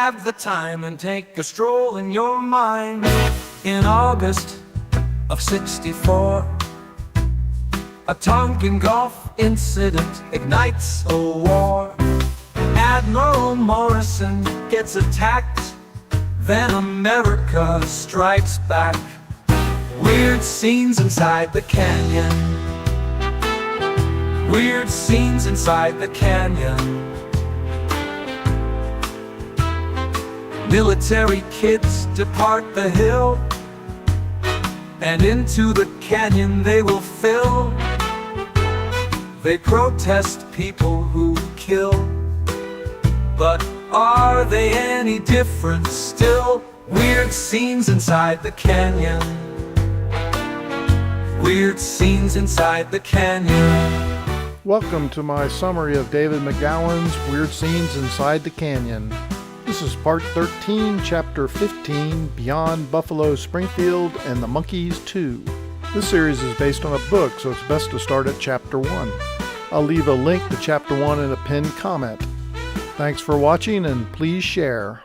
have the time and take a stroll in your mind. In August of '64, a Tonkin Gulf incident ignites a war. Admiral Morrison gets attacked, then America strikes back. Weird scenes inside the canyon. Weird scenes inside the canyon. Military kids depart the hill, and into the canyon they will fill. They protest people who kill, but are they any different still? Weird scenes inside the canyon. Weird scenes inside the canyon. Welcome to my summary of David McGowan's Weird Scenes Inside the Canyon. This is part 13, chapter 15, Beyond Buffalo Springfield and the Monkees 2. This series is based on a book, so it's best to start at chapter 1. I'll leave a link to chapter 1 in a pinned comment. Thanks for watching, and please share.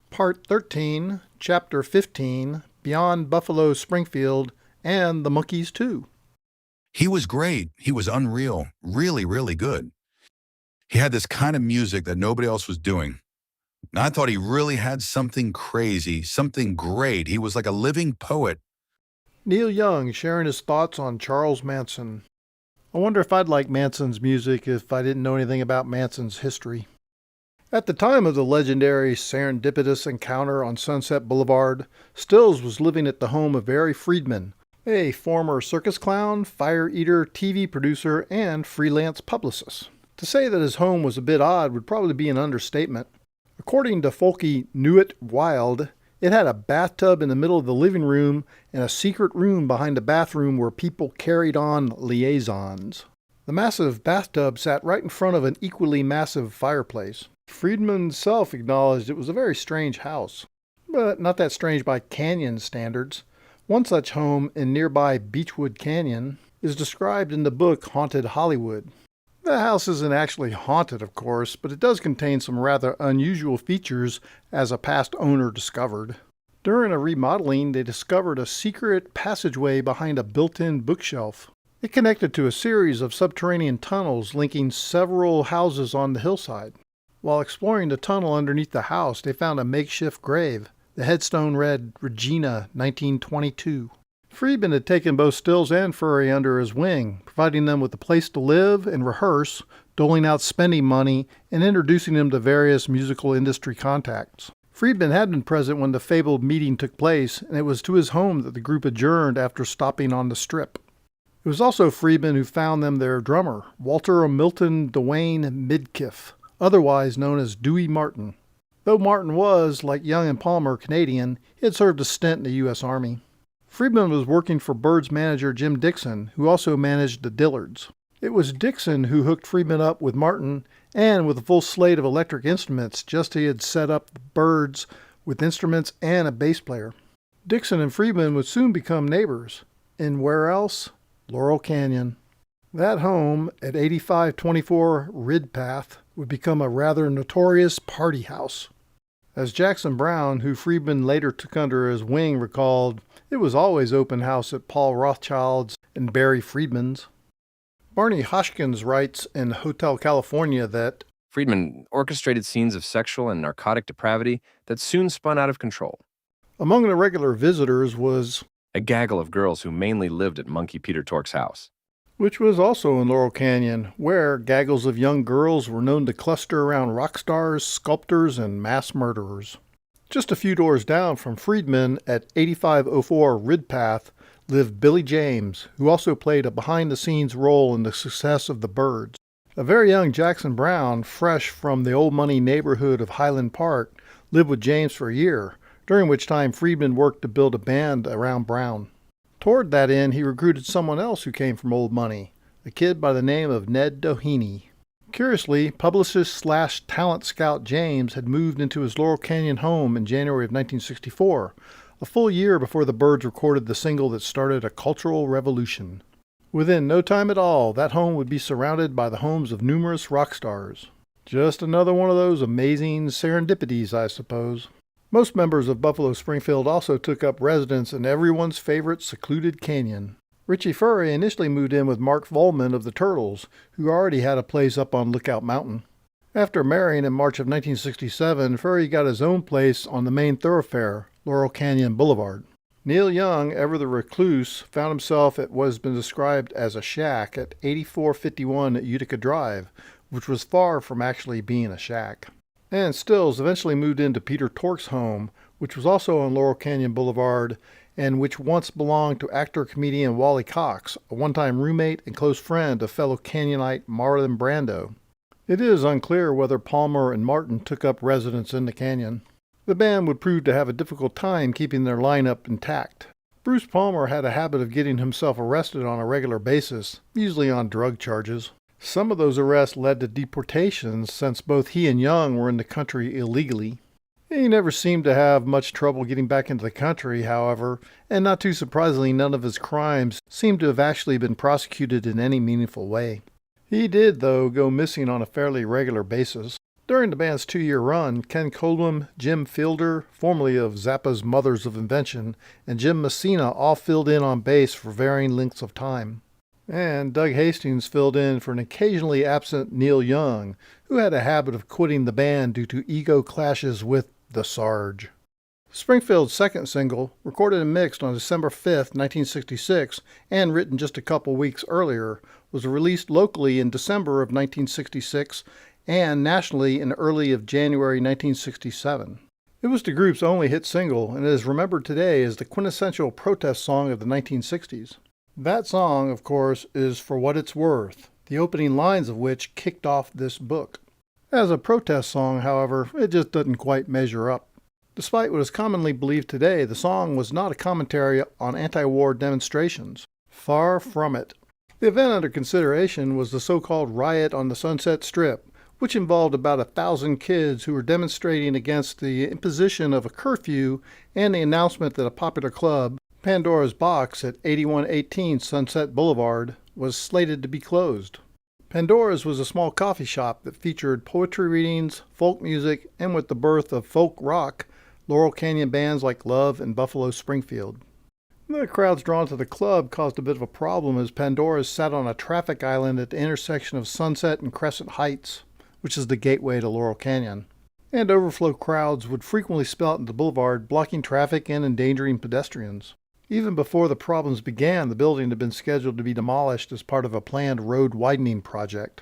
Part 13, chapter 15, Beyond Buffalo Springfield and the Monkees 2. He was great. He was unreal. Really, really good. He had this kind of music that nobody else was doing. And I thought he really had something crazy, something great. He was like a living poet. Neil Young sharing his thoughts on Charles Manson. I wonder if I'd like Manson's music if I didn't know anything about Manson's history. At the time of the legendary serendipitous encounter on Sunset Boulevard, Stills was living at the home of Barry Friedman, a former circus clown, fire eater, TV producer, and freelance publicist. To say that his home was a bit odd would probably be an understatement. According to Folky Knew It Wild, it had a bathtub in the middle of the living room and a secret room behind the bathroom where people carried on liaisons. The massive bathtub sat right in front of an equally massive fireplace. Friedman himself acknowledged it was a very strange house, but not that strange by canyon standards. One such home in nearby Beechwood Canyon is described in the book Haunted Hollywood. The house isn't actually haunted, of course, but it does contain some rather unusual features, as a past owner discovered. During a remodeling, they discovered a secret passageway behind a built-in bookshelf. It connected to a series of subterranean tunnels linking several houses on the hillside. While exploring the tunnel underneath the house, they found a makeshift grave. The headstone read, Regina, 1922. Friedman had taken both Stills and Furry under his wing, providing them with a place to live and rehearse, doling out spending money, and introducing them to various musical industry contacts. Friedman had been present when the fabled meeting took place, and it was to his home that the group adjourned after stopping on the Strip. It was also Friedman who found them their drummer, Walter Milton Dwayne Midkiff, otherwise known as Dewey Martin. Though Martin was, like Young and Palmer, Canadian, he had served a stint in the U.S. Army. Friedman was working for Bird's manager Jim Dixon, who also managed the Dillards. It was Dixon who hooked Friedman up with Martin, and with a full slate of electric instruments, just as he had set up the Birds with instruments and a bass player. Dixon and Friedman would soon become neighbors. And where else? Laurel Canyon. That home at 8524 Ridpath would become a rather notorious party house. As Jackson Browne, who Friedman later took under his wing, recalled, it was always open house at Paul Rothschild's and Barry Friedman's. Barney Hoskins writes in Hotel California that Friedman orchestrated scenes of sexual and narcotic depravity that soon spun out of control. Among the regular visitors was a gaggle of girls who mainly lived at Monkey Peter Tork's house, which was also in Laurel Canyon, where gaggles of young girls were known to cluster around rock stars, sculptors, and mass murderers. Just a few doors down from Friedman at 8504 Ridpath lived Billy James, who also played a behind-the-scenes role in the success of the Birds. A very young Jackson Browne, fresh from the old money neighborhood of Highland Park, lived with James for a year, during which time Friedman worked to build a band around Browne. Toward that end, he recruited someone else who came from old money, a kid by the name of Ned Doheny. Curiously, publicist/talent scout James had moved into his Laurel Canyon home in January of 1964, a full year before the Birds recorded the single that started a cultural revolution. Within no time at all, that home would be surrounded by the homes of numerous rock stars. Just another one of those amazing serendipities, I suppose. Most members of Buffalo Springfield also took up residence in everyone's favorite secluded canyon. Richie Furry initially moved in with Mark Volman of the Turtles, who already had a place up on Lookout Mountain. After marrying in March of 1967, Furry got his own place on the main thoroughfare, Laurel Canyon Boulevard. Neil Young, ever the recluse, found himself at what has been described as a shack at 8451 Utica Drive, which was far from actually being a shack. And Stills eventually moved into Peter Tork's home, which was also on Laurel Canyon Boulevard, and which once belonged to actor-comedian Wally Cox, a one-time roommate and close friend of fellow Canyonite Marlon Brando. It is unclear whether Palmer and Martin took up residence in the canyon. The band would prove to have a difficult time keeping their lineup intact. Bruce Palmer had a habit of getting himself arrested on a regular basis, usually on drug charges. Some of those arrests led to deportations since both he and Young were in the country illegally. He never seemed to have much trouble getting back into the country, however, and not too surprisingly, none of his crimes seemed to have actually been prosecuted in any meaningful way. He did, though, go missing on a fairly regular basis. During the band's 2-year run, Ken Coldwell, Jim Fielder, formerly of Zappa's Mothers of Invention, and Jim Messina all filled in on bass for varying lengths of time. And Doug Hastings filled in for an occasionally absent Neil Young, who had a habit of quitting the band due to ego clashes with the Sarge. Springfield's second single, recorded and mixed on December 5, 1966, and written just a couple weeks earlier, was released locally in December of 1966 and nationally in early of January 1967. It was the group's only hit single and is remembered today as the quintessential protest song of the 1960s. That song, of course, is For What It's Worth, the opening lines of which kicked off this book. As a protest song, however, it just doesn't quite measure up. Despite what is commonly believed today, the song was not a commentary on anti-war demonstrations. Far from it. The event under consideration was the so-called riot on the Sunset Strip, which involved about 1,000 kids who were demonstrating against the imposition of a curfew and the announcement that a popular club, Pandora's Box at 8118 Sunset Boulevard, was slated to be closed. Pandora's was a small coffee shop that featured poetry readings, folk music, and with the birth of folk rock, Laurel Canyon bands like Love and Buffalo Springfield. The crowds drawn to the club caused a bit of a problem as Pandora's sat on a traffic island at the intersection of Sunset and Crescent Heights, which is the gateway to Laurel Canyon, and overflow crowds would frequently spill out into the boulevard, blocking traffic and endangering pedestrians. Even before the problems began, the building had been scheduled to be demolished as part of a planned road widening project.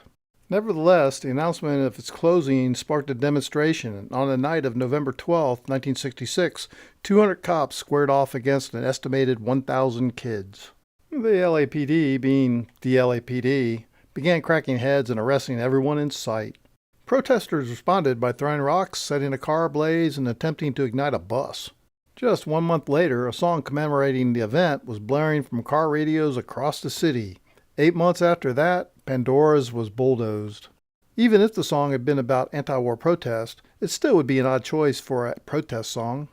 Nevertheless, the announcement of its closing sparked a demonstration, and on the night of November 12, 1966, 200 cops squared off against an estimated 1,000 kids. The LAPD, being the LAPD, began cracking heads and arresting everyone in sight. Protesters responded by throwing rocks, setting a car ablaze, and attempting to ignite a bus. Just 1 month later, a song commemorating the event was blaring from car radios across the city. 8 months after that, Pandora's was bulldozed. Even if the song had been about anti-war protest, it still would be an odd choice for a protest song.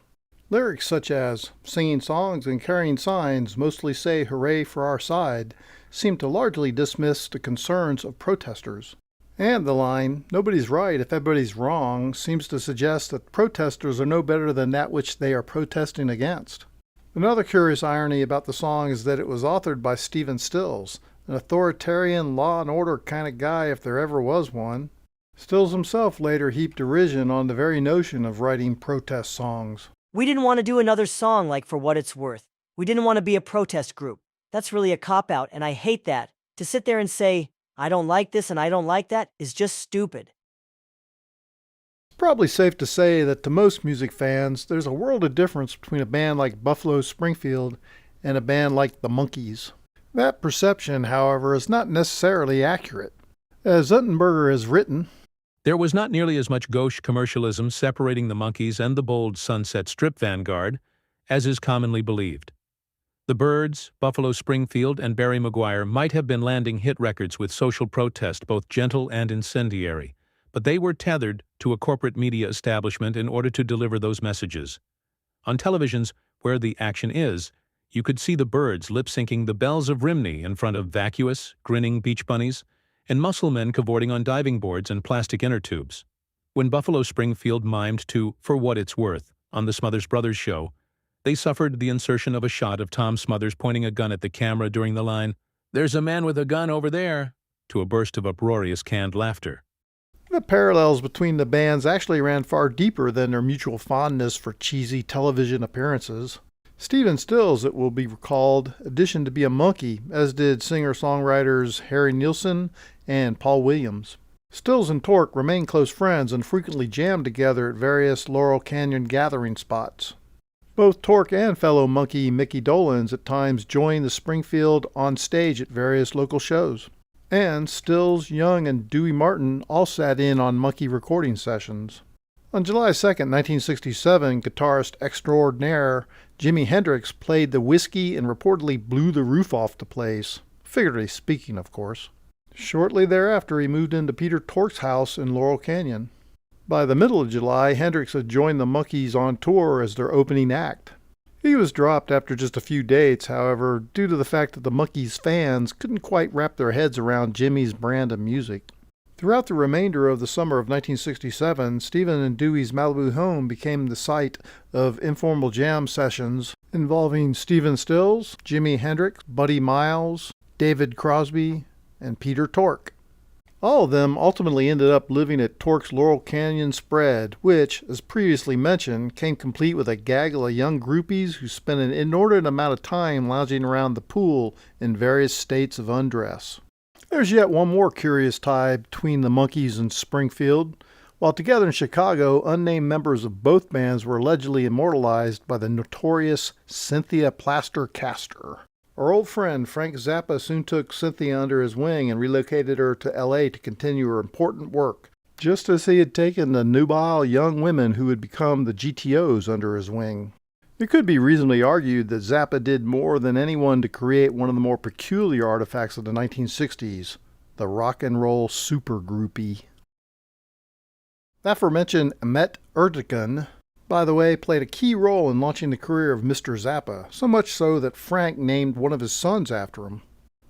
Lyrics such as, singing songs and carrying signs mostly say hooray for our side, seem to largely dismiss the concerns of protesters. And the line, nobody's right if everybody's wrong, seems to suggest that protesters are no better than that which they are protesting against. Another curious irony about the song is that it was authored by Stephen Stills, an authoritarian law and order kind of guy if there ever was one. Stills himself later heaped derision on the very notion of writing protest songs. We didn't want to do another song like For What It's Worth. We didn't want to be a protest group. That's really a cop-out, and I hate that. To sit there and say, I don't like this and I don't like that is just stupid. It's probably safe to say that to most music fans, there's a world of difference between a band like Buffalo Springfield and a band like The Monkees. That perception, however, is not necessarily accurate. As Uttenberger has written, there was not nearly as much gauche commercialism separating the Monkees and the bold Sunset Strip vanguard as is commonly believed. The Byrds, Buffalo Springfield, and Barry Maguire might have been landing hit records with social protest, both gentle and incendiary, but they were tethered to a corporate media establishment in order to deliver those messages. On televisions, where the action is, you could see the Byrds lip-syncing The Bells of Rimney in front of vacuous, grinning beach bunnies, and muscle men cavorting on diving boards and plastic inner tubes. When Buffalo Springfield mimed to For What It's Worth on the Smothers Brothers show, they suffered the insertion of a shot of Tom Smothers pointing a gun at the camera during the line, "There's a man with a gun over there," to a burst of uproarious canned laughter. The parallels between the bands actually ran far deeper than their mutual fondness for cheesy television appearances. Stephen Stills, it will be recalled, auditioned to be a monkey, as did singer-songwriters Harry Nilsson and Paul Williams. Stills and Tork remained close friends and frequently jammed together at various Laurel Canyon gathering spots. Both Tork and fellow monkey Mickey Dolenz at times joined the Springfield on stage at various local shows. And Stills, Young, and Dewey Martin all sat in on monkey recording sessions. On July 2, 1967, guitarist extraordinaire Jimi Hendrix played the whiskey and reportedly blew the roof off the place, figuratively speaking, of course. Shortly thereafter, he moved into Peter Tork's house in Laurel Canyon. By the middle of July, Hendrix had joined the Monkees on tour as their opening act. He was dropped after just a few dates, however, due to the fact that the Monkees fans couldn't quite wrap their heads around Jimmy's brand of music. Throughout the remainder of the summer of 1967, Stephen and Dewey's Malibu home became the site of informal jam sessions involving Stephen Stills, Jimi Hendrix, Buddy Miles, David Crosby, and Peter Tork. All of them ultimately ended up living at Tork's Laurel Canyon spread, which, as previously mentioned, came complete with a gaggle of young groupies who spent an inordinate amount of time lounging around the pool in various states of undress. There's yet one more curious tie between the Monkees and Springfield. While together in Chicago, unnamed members of both bands were allegedly immortalized by the notorious Cynthia Plaster Caster. Our old friend Frank Zappa soon took Cynthia under his wing and relocated her to L.A. to continue her important work, just as he had taken the nubile young women who would become the GTOs under his wing. It could be reasonably argued that Zappa did more than anyone to create one of the more peculiar artifacts of the 1960s, the rock and roll supergroupie. The aforementioned Ahmet Ertegun, by the way, played a key role in launching the career of Mr. Zappa, so much so that Frank named one of his sons after him.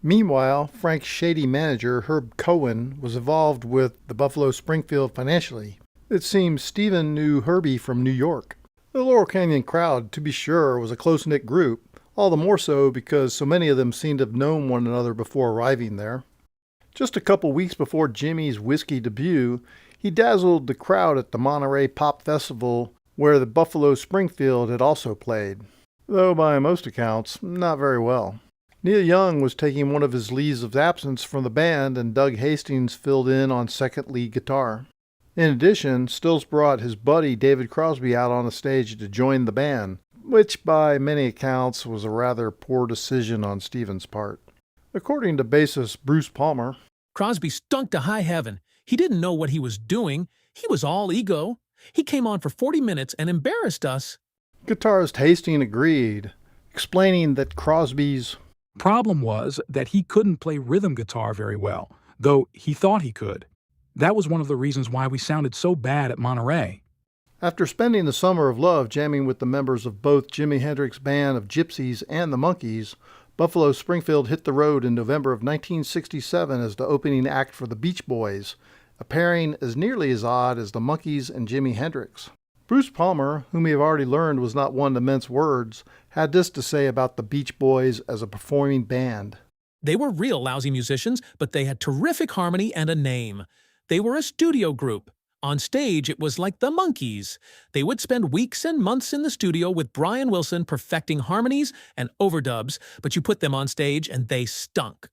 Meanwhile, Frank's shady manager, Herb Cohen, was involved with the Buffalo Springfield financially. It seems Stephen knew Herbie from New York. The Laurel Canyon crowd, to be sure, was a close-knit group, all the more so because so many of them seemed to have known one another before arriving there. Just a couple weeks before Jimmy's whiskey debut, he dazzled the crowd at the Monterey Pop Festival, where the Buffalo Springfield had also played, though by most accounts, not very well. Neil Young was taking one of his leaves of absence from the band, and Doug Hastings filled in on second lead guitar. In addition, Stills brought his buddy David Crosby out on the stage to join the band, which by many accounts was a rather poor decision on Stephen's part. According to bassist Bruce Palmer, Crosby stunk to high heaven. He didn't know what he was doing. He was all ego. He came on for 40 minutes and embarrassed us. Guitarist Hastings agreed, explaining that Crosby's problem was that he couldn't play rhythm guitar very well, though he thought he could. That was one of the reasons why we sounded so bad at Monterey. After spending the summer of love jamming with the members of both Jimi Hendrix's band of Gypsies and the Monkees, Buffalo Springfield hit the road in November of 1967 as the opening act for the Beach Boys, a pairing as nearly as odd as the Monkees and Jimi Hendrix. Bruce Palmer, whom we have already learned was not one to mince words, had this to say about the Beach Boys as a performing band. They were real lousy musicians, but they had terrific harmony and a name. They were a studio group. On stage, it was like the Monkees. They would spend weeks and months in the studio with Brian Wilson perfecting harmonies and overdubs, but you put them on stage and they stunk.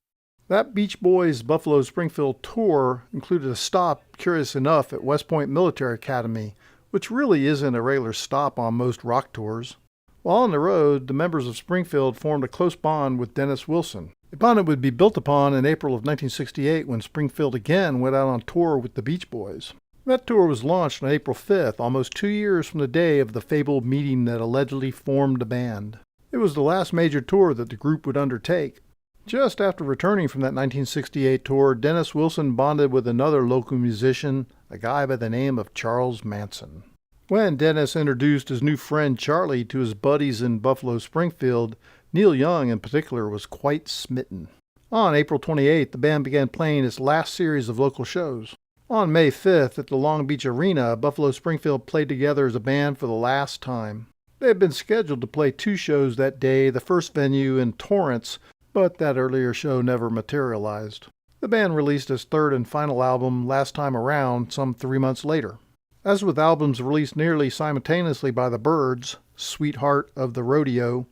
That Beach Boys Buffalo Springfield tour included a stop, curious enough, at West Point Military Academy, which really isn't a regular stop on most rock tours. While on the road, the members of Springfield formed a close bond with Dennis Wilson. A bond that would be built upon in April of 1968 when Springfield again went out on tour with the Beach Boys. That tour was launched on April 5th, almost 2 years from the day of the fabled meeting that allegedly formed the band. It was the last major tour that the group would undertake. Just after returning from that 1968 tour, Dennis Wilson bonded with another local musician, a guy by the name of Charles Manson. When Dennis introduced his new friend Charlie to his buddies in Buffalo Springfield, Neil Young in particular was quite smitten. On April 28th, the band began playing its last series of local shows. On May 5th, at the Long Beach Arena, Buffalo Springfield played together as a band for the last time. They had been scheduled to play 2 shows that day, the first venue in Torrance, but that earlier show never materialized. The band released its 3rd and final album, Last Time Around, some 3 months later. As with albums released nearly simultaneously by the Byrds, Sweetheart of the Rodeo,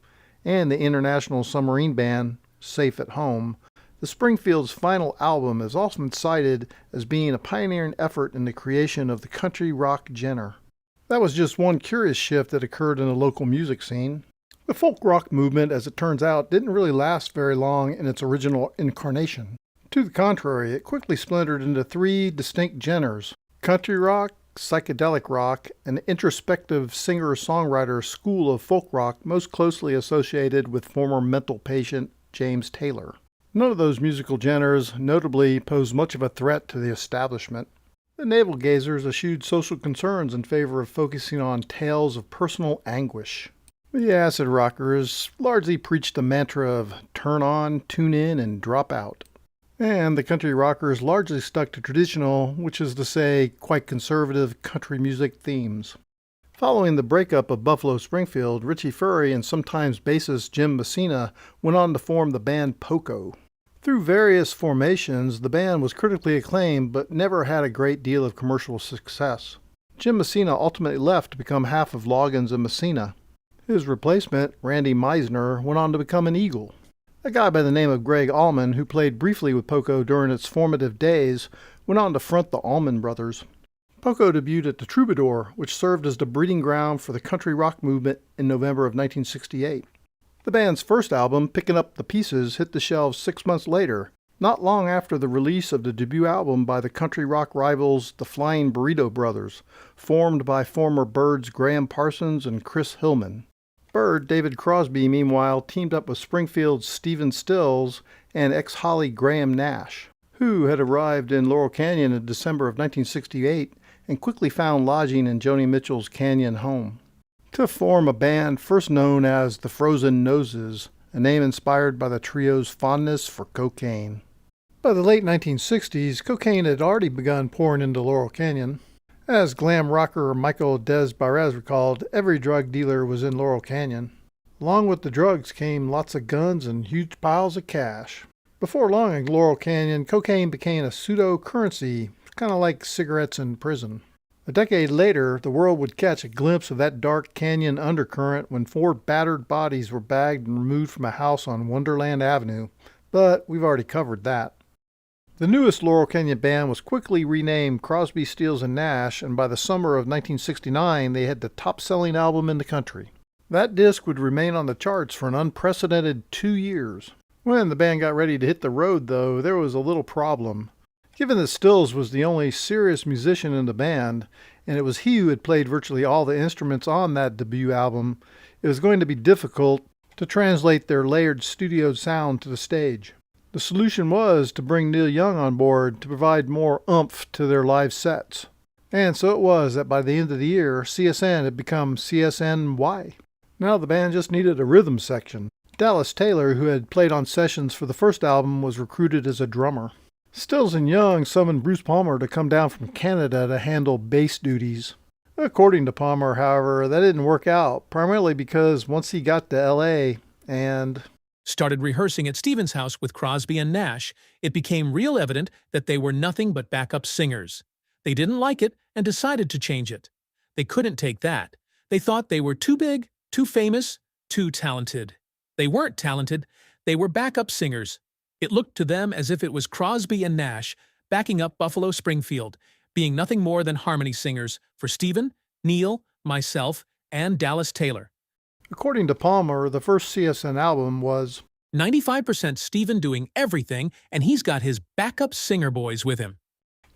and the international submarine band, Safe at Home, the Springfield's final album is often cited as being a pioneering effort in the creation of the country rock genre. That was just one curious shift that occurred in the local music scene. The folk rock movement, as it turns out, didn't really last very long in its original incarnation. To the contrary, it quickly splintered into 3 distinct genres: country rock, psychedelic rock, and introspective singer-songwriter school of folk rock most closely associated with former mental patient James Taylor. None of those musical genres notably posed much of a threat to the establishment. The navel-gazers eschewed social concerns in favor of focusing on tales of personal anguish. The acid rockers largely preached the mantra of turn on, tune in, and drop out. And the country rockers largely stuck to traditional, which is to say, quite conservative country music themes. Following the breakup of Buffalo Springfield, Richie Furay and sometimes bassist Jim Messina went on to form the band Poco. Through various formations, the band was critically acclaimed but never had a great deal of commercial success. Jim Messina ultimately left to become half of Loggins and Messina. His replacement, Randy Meisner, went on to become an Eagle. A guy by the name of Greg Allman, who played briefly with Poco during its formative days, went on to front the Allman Brothers. Poco debuted at the Troubadour, which served as the breeding ground for the country rock movement in November of 1968. The band's first album, Picking Up the Pieces, hit the shelves 6 months later, not long after the release of the debut album by the country rock rivals the Flying Burrito Brothers, formed by former Byrds Graham Parsons and Chris Hillman. Byrd, David Crosby, meanwhile, teamed up with Springfield's Stephen Stills and ex-Holly Graham Nash, who had arrived in Laurel Canyon in December of 1968 and quickly found lodging in Joni Mitchell's Canyon home, to form a band first known as the Frozen Noses, a name inspired by the trio's fondness for cocaine. By the late 1960s, cocaine had already begun pouring into Laurel Canyon. As glam rocker Michael Desbarres recalled, every drug dealer was in Laurel Canyon. Along with the drugs came lots of guns and huge piles of cash. Before long in Laurel Canyon, cocaine became a pseudo-currency, kind of like cigarettes in prison. A decade later, the world would catch a glimpse of that dark canyon undercurrent when 4 battered bodies were bagged and removed from a house on Wonderland Avenue, but we've already covered that. The newest Laurel Canyon band was quickly renamed Crosby, Stills and Nash, and by the summer of 1969 they had the top-selling album in the country. That disc would remain on the charts for an unprecedented 2 years. When the band got ready to hit the road, though, there was a little problem. Given that Stills was the only serious musician in the band, and it was he who had played virtually all the instruments on that debut album, it was going to be difficult to translate their layered studio sound to the stage. The solution was to bring Neil Young on board to provide more oomph to their live sets. And so it was that by the end of the year, CSN had become CSNY. Now the band just needed a rhythm section. Dallas Taylor, who had played on sessions for the first album, was recruited as a drummer. Stills and Young summoned Bruce Palmer to come down from Canada to handle bass duties. According to Palmer, however, that didn't work out, primarily because once he got to L.A. and started rehearsing at Stephen's house with Crosby and Nash, it became real evident that they were nothing but backup singers. They didn't like it and decided to change it. They couldn't take that. They thought they were too big, too famous, too talented. They weren't talented. They were backup singers. It looked to them as if it was Crosby and Nash backing up Buffalo Springfield, being nothing more than harmony singers for Stephen, Neil, myself, and Dallas Taylor. according to Palmer, the first CSN album was 95% Stephen doing everything, and he's got his backup singer boys with him.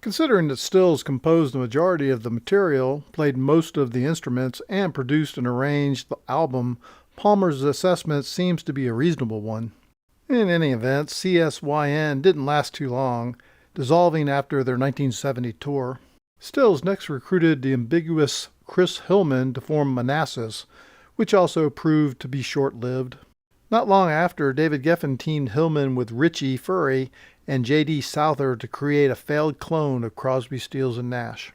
Considering that Stills composed the majority of the material, played most of the instruments, and produced and arranged the album, Palmer's assessment seems to be a reasonable one. In any event, CSYN didn't last too long, dissolving after their 1970 tour. Stills next recruited the ambiguous Chris Hillman to form Manassas, which also proved to be short-lived. Not long after, David Geffen teamed Hillman with Richie Furay and J.D. Souther to create a failed clone of Crosby, Stills, and Nash.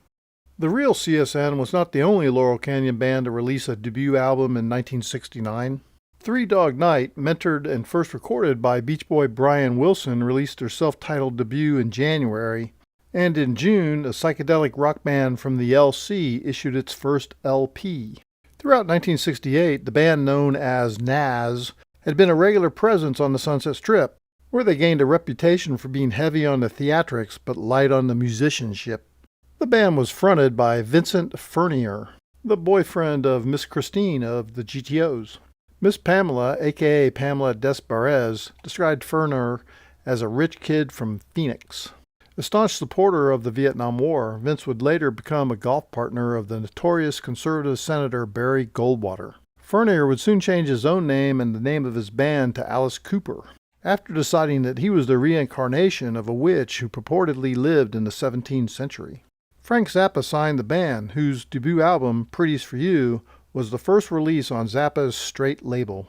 The real CSN was not the only Laurel Canyon band to release a debut album in 1969. Three Dog Night, mentored and first recorded by Beach Boy Brian Wilson, released their self-titled debut in January, and in June, a psychedelic rock band from the LC issued its first LP. Throughout 1968, the band known as Nazz had been a regular presence on the Sunset Strip, where they gained a reputation for being heavy on the theatrics but light on the musicianship. The band was fronted by Vincent Furnier, the boyfriend of Miss Christine of the GTOs. Miss Pamela, aka Pamela Desbarres, described Furnier as a rich kid from Phoenix. A staunch supporter of the Vietnam War, Vince would later become a golf partner of the notorious conservative senator Barry Goldwater. Furnier would soon change his own name and the name of his band to Alice Cooper, after deciding that he was the reincarnation of a witch who purportedly lived in the 17th century. Frank Zappa signed the band, whose debut album, Pretty's for You, was the first release on Zappa's Straight label.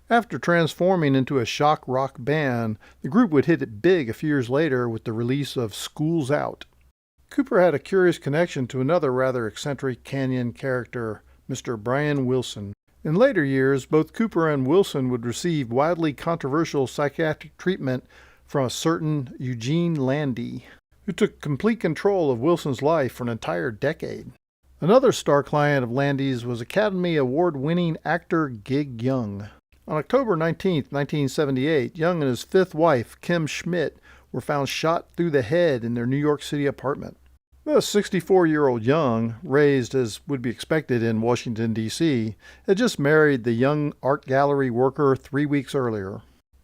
After transforming into a shock rock band, the group would hit it big a few years later with the release of School's Out. Cooper had a curious connection to another rather eccentric Canyon character, Mr. Brian Wilson. In later years, both Cooper and Wilson would receive wildly controversial psychiatric treatment from a certain Eugene Landy, who took complete control of Wilson's life for an entire decade. Another star client of Landy's was Academy Award-winning actor Gig Young. On October 19, 1978, Young and his fifth wife, Kim Schmidt, were found shot through the head in their New York City apartment. The 64-year-old Young, raised as would be expected in Washington, D.C., had just married the young art gallery worker 3 weeks earlier.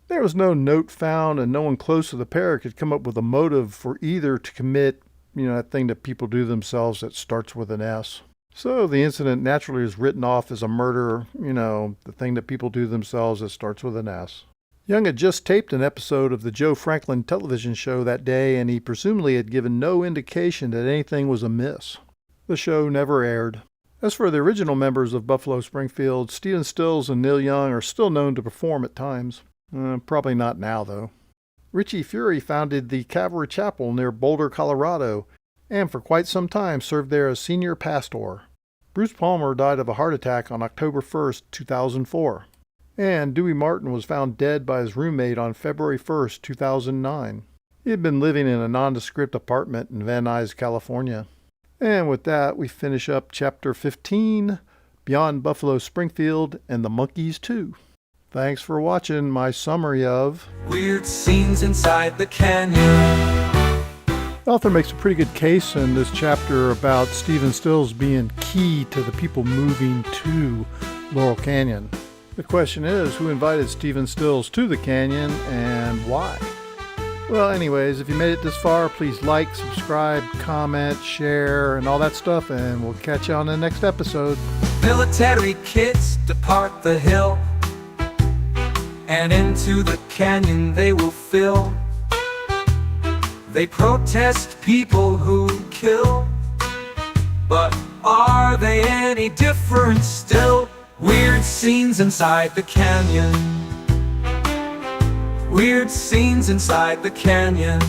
There was no note found, and no one close to the pair could come up with a motive for either to commit, that thing that people do themselves that starts with an S. So the incident naturally is written off as a murder, the thing that people do themselves that starts with an S. Young had just taped an episode of the Joe Franklin television show that day, and he presumably had given no indication that anything was amiss. The show never aired. As for the original members of Buffalo Springfield, Stephen Stills and Neil Young are still known to perform at times. Probably not now, though. Richie Furay founded the Calvary Chapel near Boulder, Colorado, and for quite some time served there as senior pastor. Bruce Palmer died of a heart attack on October 1, 2004. And Dewey Martin was found dead by his roommate on February 1, 2009. He had been living in a nondescript apartment in Van Nuys, California. And with that, we finish up Chapter 15, Beyond Buffalo Springfield and the Monkees 2. Thanks for watching my summary of Weird Scenes Inside the Canyon. The author makes a pretty good case in this chapter about Stephen Stills being key to the people moving to Laurel Canyon. The question is, who invited Stephen Stills to the canyon and why? Well, anyways, if you made it this far, please like, subscribe, comment, share, and all that stuff, and we'll catch you on the next episode. Military kids depart the hill, and into the canyon they will fill. They protest people who kill, but are they any different still? Weird scenes inside the canyon. Weird scenes inside the canyon.